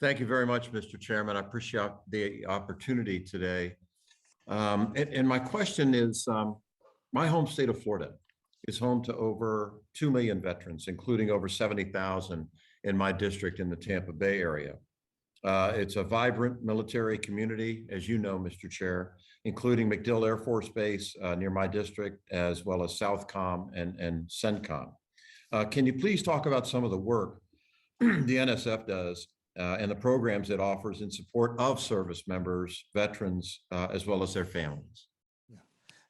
Speaker 8: Thank you very much, Mr. Chairman. I appreciate the opportunity today. And my question is, my home state of Florida is home to over 2 million veterans, including over 70,000 in my district in the Tampa Bay area. It's a vibrant military community, as you know, Mr. Chair, including MacDill Air Force Base near my district, as well as Southcom and CENTCOM. Can you please talk about some of the work the NSF does and the programs it offers in support of service members, veterans, as well as their families?
Speaker 3: Yeah.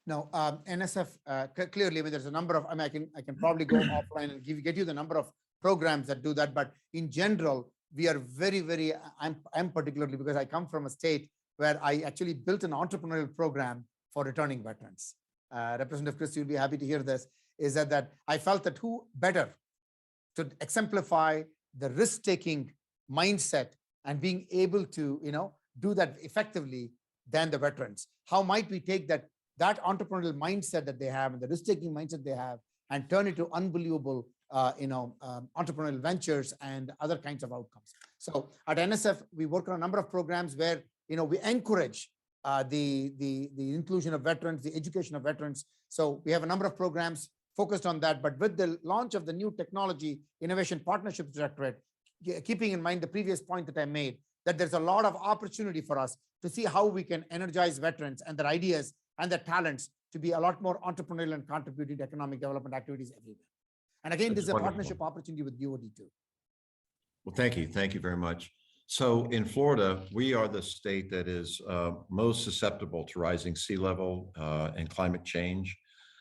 Speaker 3: Now, NSF, clearly, there's a number of, I can probably go offline and get you the number of programs that do that. But in general, we are very, very, I'm particularly, because I come from a state where I actually built an entrepreneurial program for returning veterans. Representative Chris, you'll be happy to hear this, is that I felt that who better to exemplify the risk-taking mindset and being able to, do that effectively than the veterans. How might we take that entrepreneurial mindset that they have and the risk-taking mindset they have and turn it to unbelievable entrepreneurial ventures and other kinds of outcomes. So at NSF, we work on a number of programs where we encourage the inclusion of veterans, the education of veterans. So we have a number of programs focused on that. But with the launch of the new Technology Innovation Partnerships Directorate, keeping in mind the previous point that I made, that there's a lot of opportunity for us to see how we can energize veterans and their ideas and their talents to be a lot more entrepreneurial and contributing to economic development activities everywhere. And again, this is a partnership opportunity with DoD too.
Speaker 8: Well, thank you. Thank you very much. So in Florida, we are the state that is most susceptible to rising sea level and climate change.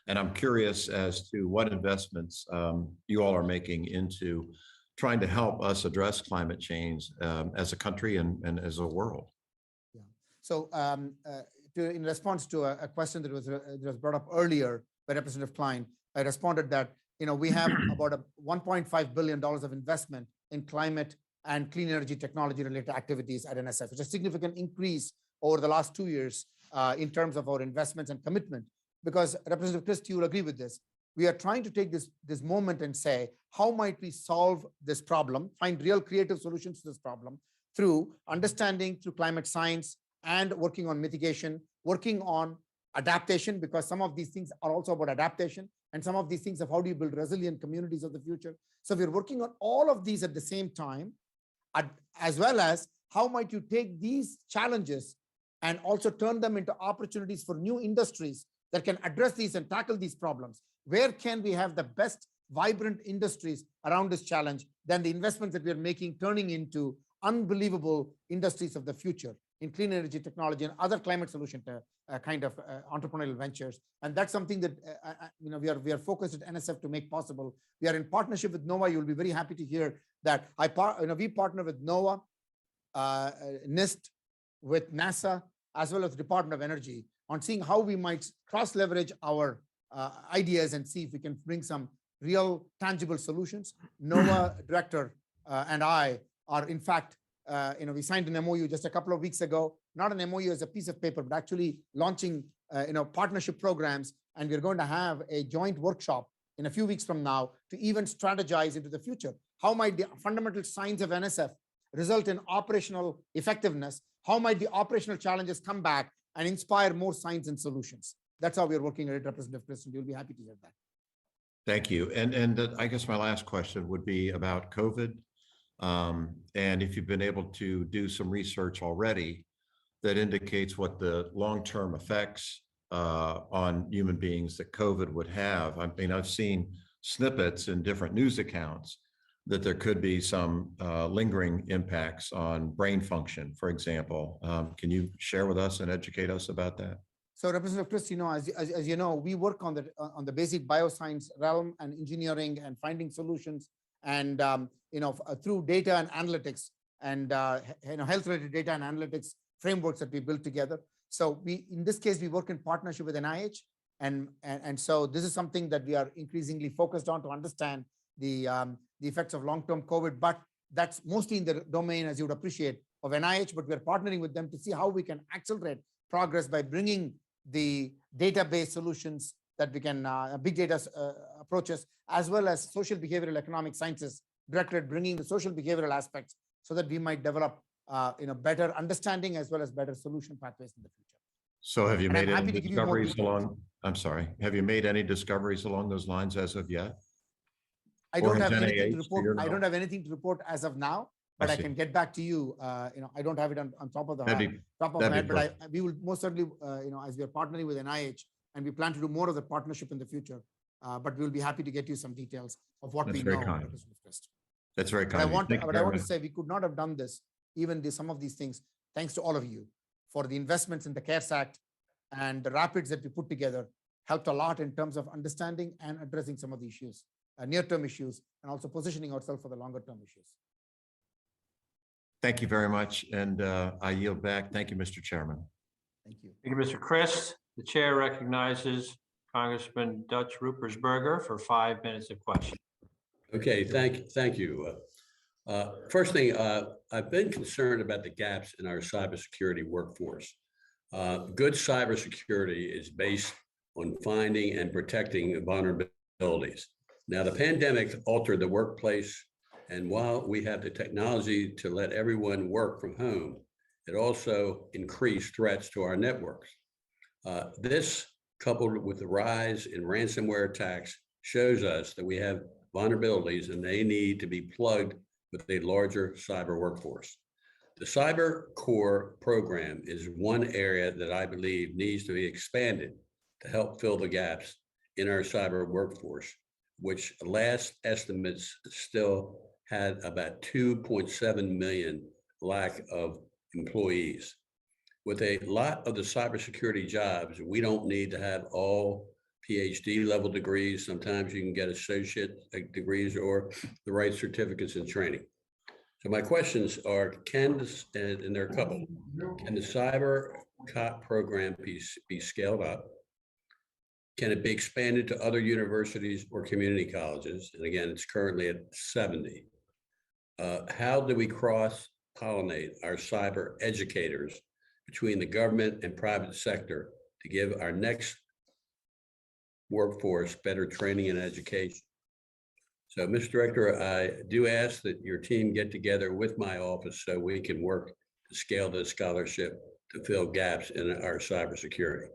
Speaker 8: And I'm curious as to what investments you all are making into trying to help us address climate change as a country and as a world.
Speaker 3: Yeah. So in response to a question that was brought up earlier by Representative Klein, I responded that we have about $1.5 billion of investment in climate and clean energy technology related activities at NSF, which is a significant increase over the last 2 years in terms of our investments and commitment. Because Representative Christie, you will agree with this. We are trying to take this moment and say, how might we solve this problem, find real creative solutions to this problem through understanding, through climate science, and working on mitigation, working on adaptation, because some of these things are also about adaptation, and some of these things of how do you build resilient communities of the future. So we're working on all of these at the same time, as well as how might you take these challenges and also turn them into opportunities for new industries that can address these and tackle these problems. Where can we have the best vibrant industries around this challenge than the investments that we are making turning into unbelievable industries of the future in clean energy technology and other climate solution kind of entrepreneurial ventures. And that's something that we are focused at NSF to make possible. We are in partnership with NOAA. You'll be very happy to hear that we partner with NOAA, NIST, with NASA, as well as the Department of Energy on seeing how we might cross leverage our ideas and see if we can bring some real tangible solutions. NOAA director and I are in fact, we signed an MOU just a couple of weeks ago, not an MOU as a piece of paper, but actually launching, partnership programs. And we're going to have a joint workshop in a few weeks from now to even strategize into the future. How might the fundamental science of NSF result in operational effectiveness? How might the operational challenges come back and inspire more science and solutions? That's how we're working at it, Representative Christie. You'll be happy to hear that.
Speaker 8: Thank you. And I guess my last question would be about COVID. And if you've been able to do some research already that indicates what the long-term effects on human beings that COVID would have. I mean, I've seen snippets in different news accounts that there could be some lingering impacts on brain function, for example. Can you share with us and educate us about that?
Speaker 3: So Representative Christie, as you know, we work on the basic bioscience realm and engineering and finding solutions and through data and analytics and health-related data and analytics frameworks that we built together. So in this case, we work in partnership with NIH, and so this is something that we are increasingly focused on to understand the effects of long-term COVID. But that's mostly in the domain, as you would appreciate, of NIH. But we're partnering with them to see how we can accelerate progress by bringing the database solutions that we can big data approaches, as well as social behavioral economic sciences directorate, bringing the social behavioral aspects so that we might develop better understanding as well as better solution pathways in the future.
Speaker 8: So have you made any discoveries along? I'm sorry. Have you made any discoveries along those lines as of yet?
Speaker 3: I don't have anything to report. I don't have anything to report as of now, but I can get back to you. I don't have it on top of the head, but we will most certainly, as we are partnering with NIH, and we plan to do more of the partnership in the future. But we'll be happy to get you some details of what we know.
Speaker 8: That's very kind.
Speaker 3: But I want to say we could not have done this, even some of these things, thanks to all of you for the investments in the CARES Act and the rapids that we put together helped a lot in terms of understanding and addressing some of the issues, near-term issues, and also positioning ourselves for the longer-term issues.
Speaker 8: Thank you very much. And I yield back. Thank you, Mr. Chairman.
Speaker 3: Thank you.
Speaker 1: Thank you, Mr. Chris. The chair recognizes Congressman Dutch Ruppersberger for 5 minutes of question.
Speaker 9: Okay, thank you. First thing, I've been concerned about the gaps in our cybersecurity workforce. Good cybersecurity is based on finding and protecting vulnerabilities. Now, the pandemic altered the workplace, and while we have the technology to let everyone work from home, it also increased threats to our networks. This, coupled with the rise in ransomware attacks, shows us that we have vulnerabilities and they need to be plugged with a larger cyber workforce. The Cyber Core program is one area that I believe needs to be expanded to help fill the gaps in our cyber workforce, which last estimates still had about 2.7 million lack of employees. With a lot of the cybersecurity jobs, we don't need to have all PhD level degrees. Sometimes you can get associate degrees or the right certificates in training. So my questions are, and there are a couple, can the cyber COT program be scaled up? Can it be expanded to other universities or community colleges? And again, it's currently at 70. How do we cross-pollinate our cyber educators between the government and private sector to give our next workforce better training and education? So, Mr. Director, I do ask that your team get together with my office so we can work to scale this scholarship to fill gaps in our cybersecurity.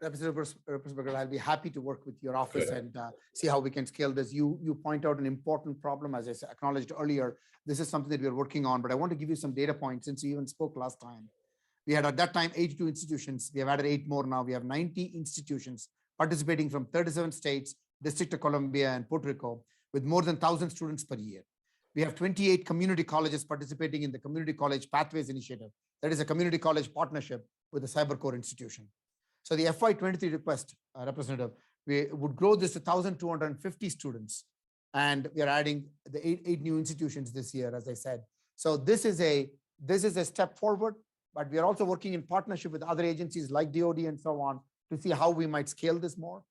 Speaker 3: Representative, I'll be happy to work with your office and see how we can scale this. You point out an important problem, as I acknowledged earlier. This is something that we're working on, but I want to give you some data points since we even spoke last time. We had at that time 82 institutions. We have added 8 more now. We have 90 institutions participating from 37 states, District of Columbia and Puerto Rico, with more than 1,000 students per year. We have 28 community colleges participating in the Community College Pathways Initiative. That is a community college partnership with the Cyber Core institution. So the FY23 request, Representative, we would grow this to 1,250 students. And we are adding the eight new institutions this year, as I said. So this is a step forward, but we are also working in partnership with other agencies like DoD and so on to see how we might scale this more.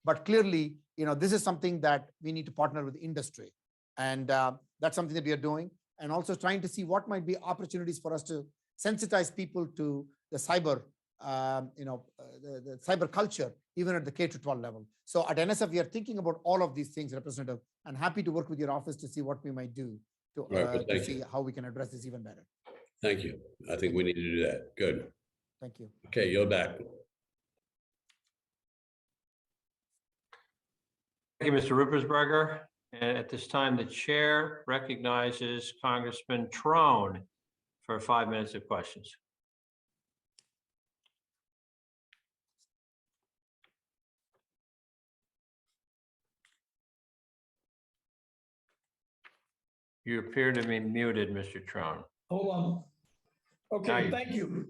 Speaker 3: But clearly, this is something that we need to partner with industry. And that's something that we are doing. And also trying to see what might be opportunities for us to sensitize people to the cyber, the cyber culture, even at the K-12 level. So at NSF, we are thinking about all of these things, Representative, and happy to work with your office to see what we might do to see how we can address this even better.
Speaker 9: Thank you. I think we need to do that. Good.
Speaker 3: Thank you.
Speaker 9: Okay, you're back.
Speaker 1: Thank you, Mr. Ruppersberger. And at this time, the chair recognizes Congressman Trone for 5 minutes of questions. You appear to be muted, Mr. Trone.
Speaker 10: Hold on. Okay, thank you.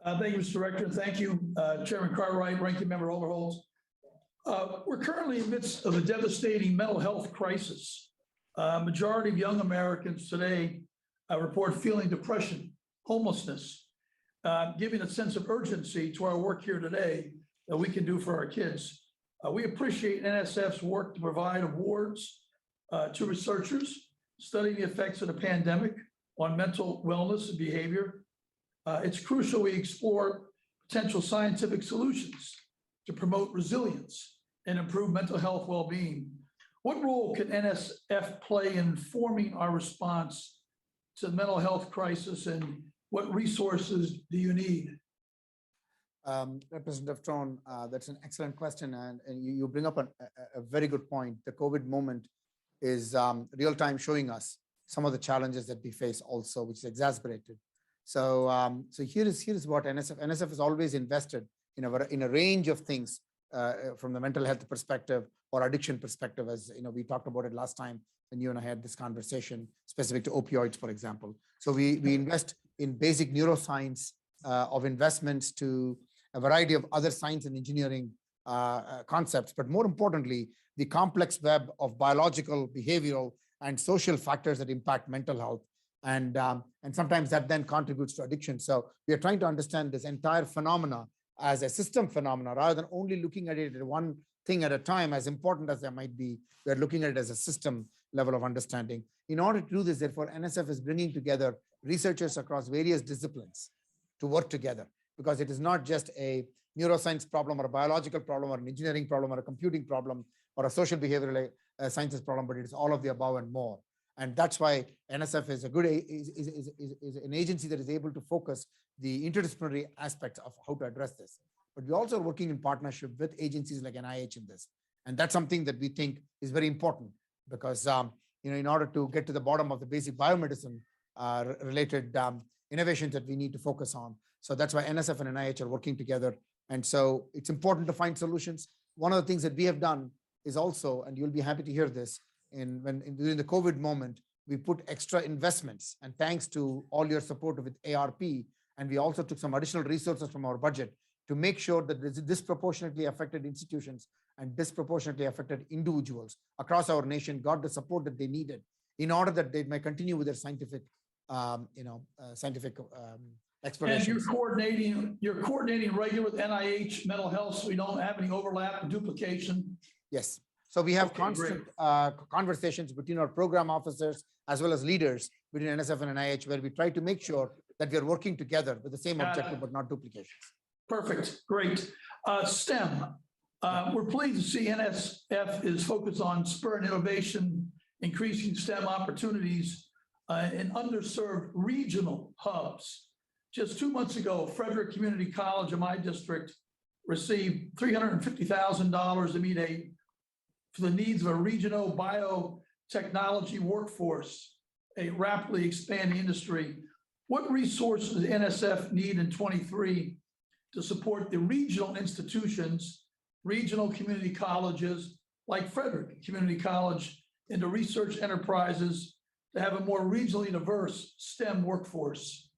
Speaker 10: Thank you, Mr. Director. Thank you, Chairman Cartwright, Ranking Member Overholtz. We're currently in the midst of a devastating mental health crisis. Majority of young Americans today report feeling depression, homelessness, giving a sense of urgency to our work here today that we can do for our kids. We appreciate NSF's work to provide awards to researchers studying the effects of the pandemic on mental wellness and behavior. It's crucial we explore potential scientific solutions to promote resilience and improve mental health well-being. What role can NSF play in informing our response to the mental health crisis, and what resources do you need?
Speaker 3: Representative Trone, that's an excellent question, and you bring up a very good point. The COVID moment is real time showing us some of the challenges that we face also, which is exacerbated. So, here is what NSF has always invested in a range of things from the mental health perspective or addiction perspective, as we talked about it last time when you and I had this conversation specific to opioids, for example. So we invest in basic neuroscience of investments to a variety of other science and engineering concepts, but more importantly, the complex web of biological, behavioral, and social factors that impact mental health. And sometimes that then contributes to addiction. So we are trying to understand this entire phenomena as a system phenomena, rather than only looking at it at one thing at a time, as important as that might be. We're looking at it as a system level of understanding. In order to do this, therefore, NSF is bringing together researchers across various disciplines to work together, because it is not just a neuroscience problem or a biological problem or an engineering problem or a computing problem or a social behavioral sciences problem, but it is all of the above and more. And that's why NSF is a good is an agency that is able to focus the interdisciplinary aspects of how to address this. But we also are working in partnership with agencies like NIH in this, and that's something that we think is very important because in order to get to the bottom of the basic biomedicine related innovations that we need to focus on. So that's why NSF and NIH are working together. And so it's important to find solutions. One of the things that we have done is also, and you'll be happy to hear this, during the COVID moment, we put extra investments, and thanks to all your support with ARP, and we also took some additional resources from our budget to make sure that the disproportionately affected institutions and disproportionately affected individuals across our nation got the support that they needed in order that they may continue with their scientific explorations.
Speaker 10: And you're coordinating regular with NIH mental health, so we don't have any overlap and duplication.
Speaker 3: Yes. So we have
Speaker 10: Okay,
Speaker 3: constant conversations between our program officers as well as leaders between NSF and NIH, where we try to make sure that we are working together with the same objective, but not duplications.
Speaker 10: Perfect. Great. STEM. We're pleased to see NSF is focused on spurring innovation, increasing STEM opportunities in underserved regional hubs. Just 2 months ago, Frederick Community College in my district received $350,000 to meet for the needs of a regional biotechnology workforce, a rapidly expanding industry. What resources does NSF need in 23 to support the regional institutions, regional community colleges like Frederick Community College, into research enterprises to have a more regionally diverse STEM workforce?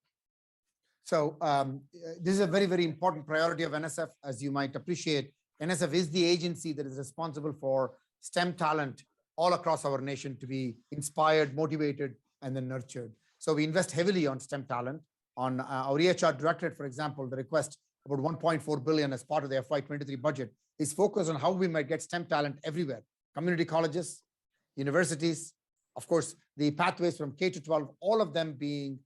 Speaker 3: So this is a very, very important priority of NSF. As you might appreciate, NSF is the agency that is responsible for STEM talent all across our nation to be inspired, motivated, and then nurtured. So we invest heavily on STEM talent. On our EHR directorate, for example, the request about $1.4 billion as part of the FY23 budget is focused on how we might get STEM talent everywhere. Community colleges, universities, of course, the pathways from K to 12, all of them being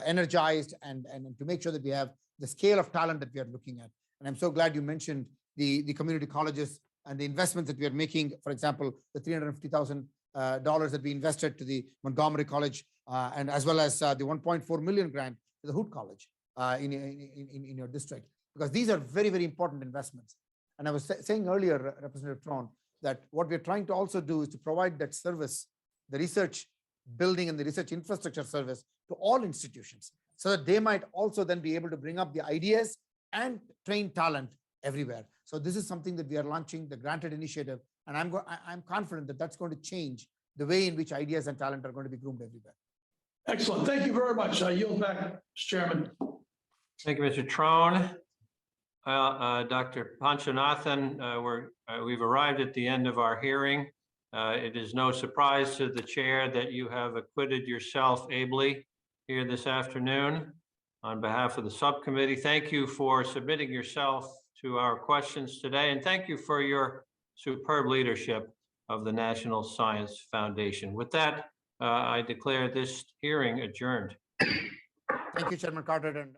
Speaker 3: energized and to make sure that we have the scale of talent that we are looking at. And I'm so glad you mentioned the community colleges and the investments that we are making. For example, the $350,000 that we invested to the Montgomery College, and as well as the $1.4 million grant to the Hood College in your district, because these are very, very important investments. And I was saying earlier, Representative Tron, that what we're trying to also do is to provide that service, the research building and the research infrastructure service to all institutions, so that they might also then be able to bring up the ideas and train talent everywhere. So this is something that we are launching, the granted initiative, and I'm confident that that's going to change the way in which ideas and talent are going to be groomed everywhere.
Speaker 10: Excellent. Thank you very much. I yield back, Mr. Chairman.
Speaker 1: Thank you, Mr. Trone. Dr. Panchanathan, we've arrived at the end of our hearing. It is no surprise to the chair that you have acquitted yourself ably here this afternoon. On behalf of the subcommittee, thank you for submitting yourself to our questions today, and thank you for your superb leadership of the National Science Foundation. With that, I declare this hearing adjourned.
Speaker 3: Thank you, Chairman Carter, and